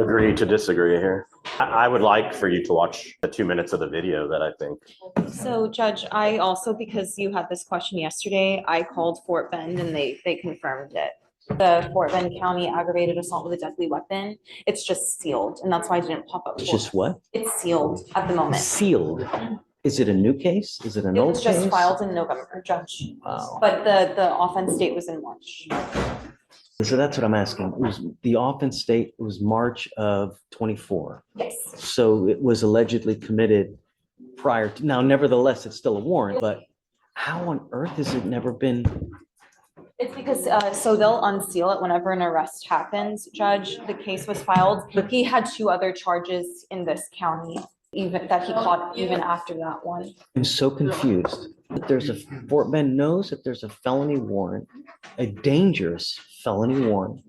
agree to disagree here. I would like for you to watch the 2 minutes of the video that I think. So Judge, I also, because you had this question yesterday, I called Fort Bend and they confirmed it. The Fort Bend County aggravated assault with a deadly weapon, it's just sealed, and that's why I didn't pop up. It's just what? It's sealed at the moment. Sealed. Is it a new case? Is it an It old was case? just filed in November, Judge, Wow. but the offense date was in March. So that's what I'm asking. It was the offense date, it was March of 24. Yes. So it was allegedly committed prior to, now nevertheless, it's still a warrant, but how on earth has it never been? It's because, so they'll unseal it whenever an arrest happens, Judge. The case was filed. He had 2 other charges in this county, even that he caught even after that one. I'm so confused. There's a, Fort Bend knows that there's a felony warrant, a dangerous felony warrant,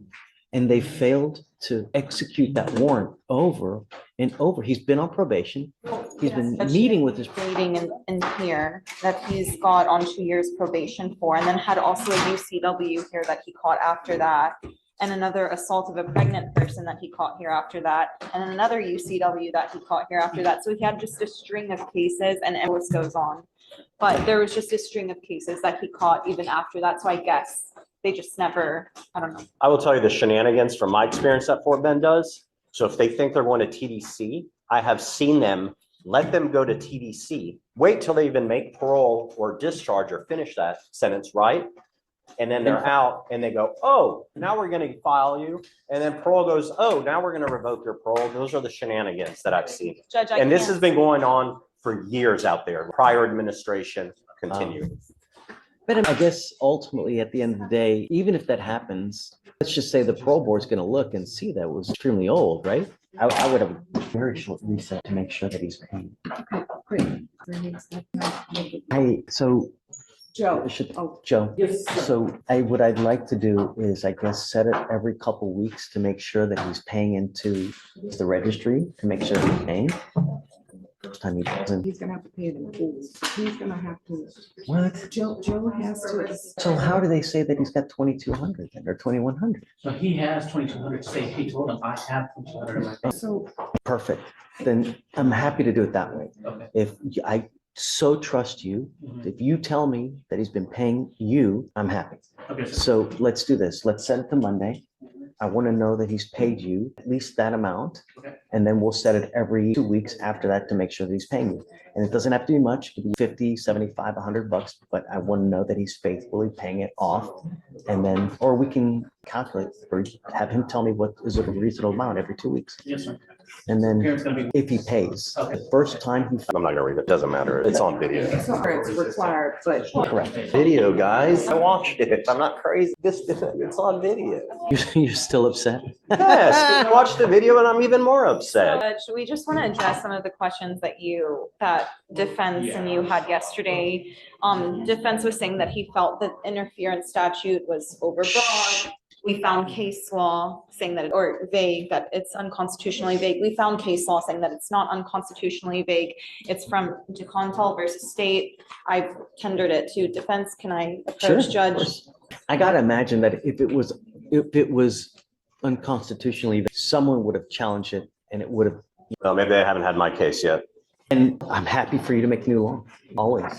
and they failed to execute that warrant over and over. He's been on probation. He's been meeting with his. Stating in here that he's got on 2 years probation for, and then had also a UCW here that he caught after that. And another assault of a pregnant person that he caught here after that, and then another UCW that he caught here after that. So he had just a string of cases, and the list goes on. But there was just a string of cases that he caught even after that. So I guess they just never, I don't know. I will tell you the shenanigans from my experience that Fort Bend does. So if they think they're going to TDC, I have seen them let them go to TDC, wait till they even make parole or discharge or finish that sentence, right? And then they're out and they go, oh, now we're going to file you. And then parole goes, oh, now we're going to revoke your parole. Those are the shenanigans that I've seen. Judge, And this has been going on for years out there. Prior administration continue. But I guess ultimately, at the end of the day, even if that happens, let's just say the parole board's going to look and see that was extremely old, right? I would have a very short reset to make sure that he's paying. Okay, great. So Joe. Joe, Yes. so what I'd like to do is, I guess, set it every couple weeks to make sure that he's paying into the registry to make sure he's paying. First time he doesn't. He's gonna have to pay it in full. He's gonna have to. What? Joe has to. So how do they say that he's got 2,200 then, or 2,100? So he has 2,200 to say, he told him, I have 2,200 in my bank. So, Perfect. Then I'm happy to do it that way. Okay. If I so trust you, if you tell me that he's been paying you, I'm happy. Okay, so So let's do this. Let's set it to Monday. I want to know that he's paid you at least that amount. Okay. And then we'll set it every 2 weeks after that to make sure that he's paying you. And it doesn't have to be much. It could be 50, 75, $100, but I want to know that he's faithfully paying it off. And then, or we can calculate or have him tell me what is a reasonable amount every 2 weeks. yes, sir. And then Parents gonna be. if he pays, Okay. the first time he, I'm not gonna read it. Doesn't matter. It's on video. sorry, it's required, but correct. Video, guys. I watched it. I'm not crazy. It's on video. You're still upset? Yes, I watched the video and I'm even more upset. Judge, we just want to address some of the questions that defense and you had yesterday. Defense was saying that he felt that interference statute was overbroad. We found case law saying that, or vague, that it's unconstitutionally vague. We found case law saying that it's not unconstitutionally vague. It's from DeContal versus State. I've tendered it to defense. Can I approach Sure, Judge? of course. I gotta imagine that if it was unconstitutionally, someone would have challenged it and it would have, Well, maybe I haven't had my case yet. and I'm happy for you to make new law, always.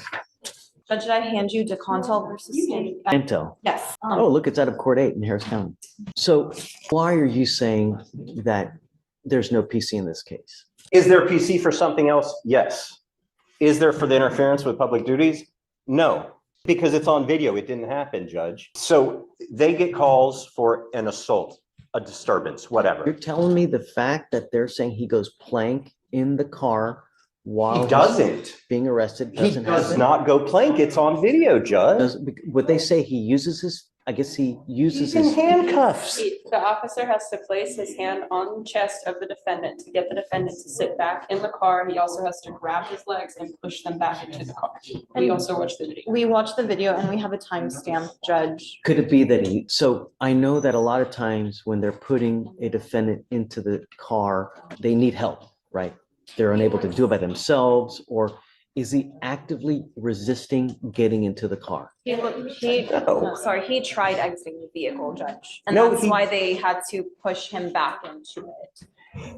Judge, did I hand you DeContal versus State? Intel. Yes. Oh, look, it's out of Court 8 in Harris County. So why are you saying that there's no PC in this case? Is there PC for something else? Yes. Is there for the interference with public duties? No, because it's on video. It didn't happen, Judge. So they get calls for an assault, a disturbance, whatever. You're telling me the fact that they're saying he goes plank in the car while He he's doesn't. being arrested He doesn't does happen? not go plank. It's on video, Judge. Would they say he uses his, I guess he uses He's in his, handcuffs. The officer has to place his hand on the chest of the defendant to get the defendant to sit back in the car. He also has to grab his legs and push them back into the car. We also watched the video. We watched the video and we have a timestamp, Judge. could it be that he, so I know that a lot of times when they're putting a defendant into the car, they need help, right? They're unable to do it by themselves, or is he actively resisting getting into the car? He tried exiting the vehicle, Judge. And No, that's he- why they had to push him back into it.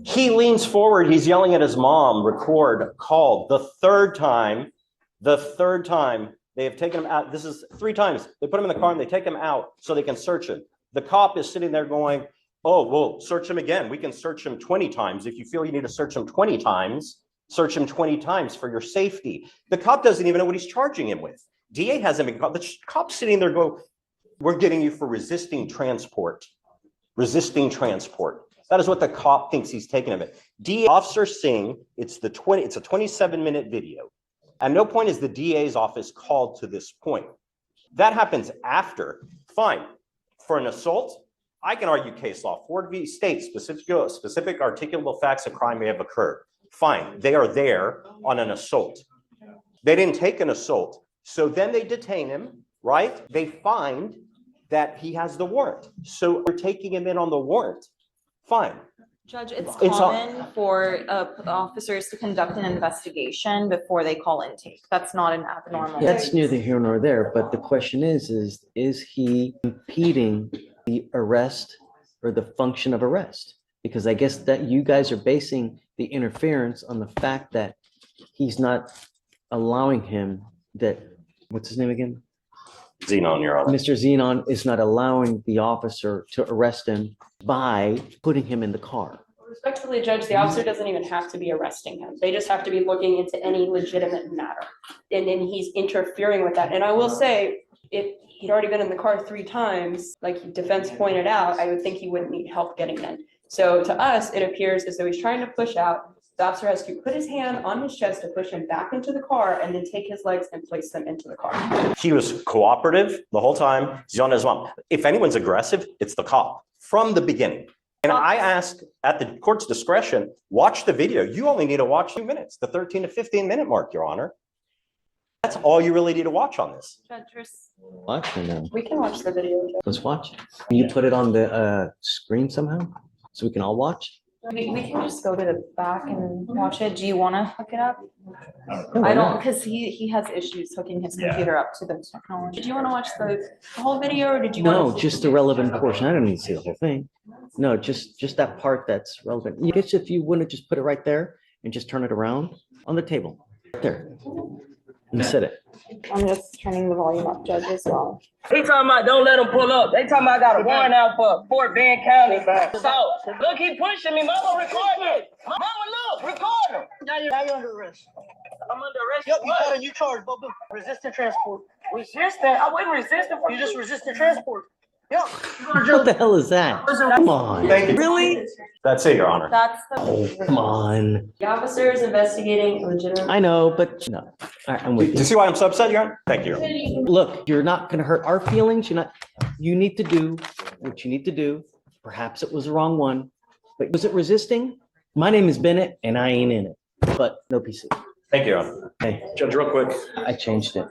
He leans forward, he's yelling at his mom, record, call. The third time they have taken him out. This is 3 times. They put him in the car and they take him out so they can search him. The cop is sitting there going, oh, well, search him again. We can search him 20 times. If you feel you need to search him 20 times, search him 20 times for your safety. The cop doesn't even know what he's charging him with. DA hasn't been caught. The cop's sitting there go, we're getting you for resisting transport. Resisting transport. That is what the cop thinks he's taking of it. DA Officer Singh, it's a 27-minute video. At no point is the DA's office called to this point. That happens after. Fine. For an assault, I can argue case law. Ford v. State, specific articulable facts of crime may have occurred. Fine. They are there on an assault. They didn't take an assault. So then they detain him, right? They find that he has the warrant. So we're taking him in on the warrant. Fine. Judge, it's It's all- common for officers to conduct an investigation before they call intake. That's not an abnormal. That's neither here nor there, but the question is he impeding the arrest or the function of arrest? Because I guess that you guys are basing the interference on the fact that he's not allowing him that, what's his name again? Xenon, Your Honor. Mr. Xenon is not allowing the officer to arrest him by putting him in the car. Respectfully, Judge, the officer doesn't even have to be arresting him. They just have to be looking into any legitimate matter. And then he's interfering with that. And I will say, if he'd already been in the car 3 times, like defense pointed out, I would think he wouldn't need help getting in. So to us, it appears as though he's trying to push out. The officer has to put his hand on his chest to push him back into the car and then take his legs and place them into the car. He was cooperative the whole time. He's on his mom. If anyone's aggressive, it's the cop from the beginning. And I ask at the court's discretion, watch the video. You only need to watch 2 minutes, the 13 to 15-minute mark, Your Honor. That's all you really need to watch on this. Judge, Watch or no? We can watch the video, Judge. Let's watch. Can you put it on the screen somehow so we can all watch? we can just go to the back and watch it. Do you want to hook it up? I don't, because he has issues hooking his computer up to the technology. Did you want to watch the whole video or did you? No, want to- just the relevant portion. I don't need to see the whole thing. No, just that part that's relevant. You guess if you wouldn't just put it right there and just turn it around on the table, right there, and set it. I'm just turning the volume up, Judge, as well. He talking about don't let him pull up. They talking about I got a warrant out for Fort Bend County. So look, he pushing me. Mama, record me. Mama, look, record him. Now you're under arrest. I'm under arrest. Yep, you What? got a new charge, Bubba. Resisting transport. Resisting? I wasn't resisting. You just resisted transport. Yep. What the hell is that? Come on. Thank you. Really? That's it, Your Honor. That's Oh, the. come on. The officer is investigating a legitimate. I know, but no. All right, I'm Do with you you. see why I'm so upset, Your Honor? Thank you. Look, you're not gonna hurt our feelings. You need to do what you need to do. Perhaps it was the wrong one, but was it resisting? My name is Bennett and I ain't in it, but no PC. Thank you, Your Honor. Hey, Judge, real quick, I changed it.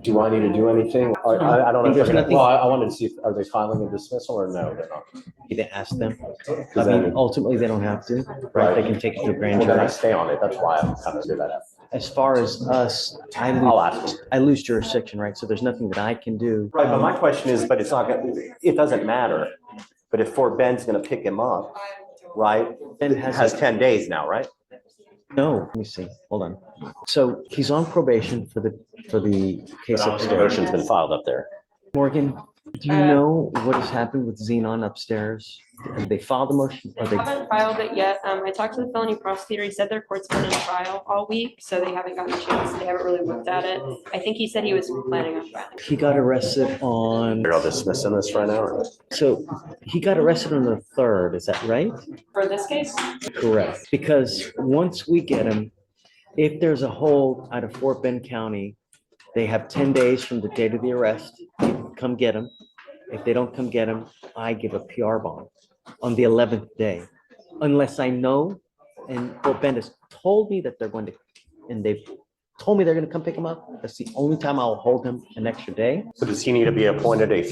do I need to do anything? I don't know. There's nothing- Well, I wanted to see, are they filing a dismissal or no? They're not. You didn't ask them. I Because mean, then, ultimately, they don't have to, right? They can take it to a grand well, then I jury. stay on it. That's why I'm kind of do that. As far as us, I'll ask them. I lose jurisdiction, right? So there's nothing that I can do. Right, but my question is, but it's not gonna, it doesn't matter. But if Fort Bend's gonna pick him up, right? Ben It has 10 days now, right? No, let me see. Hold on. So he's on probation for the case upstairs. Motion's been filed up there. Morgan, do you know what has happened with Xenon upstairs? Have they filed the motion? Are They they, haven't filed it yet. I talked to the felony prosecutor. He said their court's been in trial all week, so they haven't gotten a chance. They haven't really looked at it. I think he said he was planning on filing. he got arrested on, You're all dismissing this right now? or- so he got arrested on the 3rd, is that right? For this case, Correct. Because once we get him, if there's a hold out of Fort Bend County, they have 10 days from the date of the arrest. to come get him. If they don't come get him, I give a PR bond on the 11th day. Unless I know, and Fort Bend has told me that they're going to, and they've told me they're going to come pick him up. That's the only time I'll hold him an extra day. So does he need to be appointed a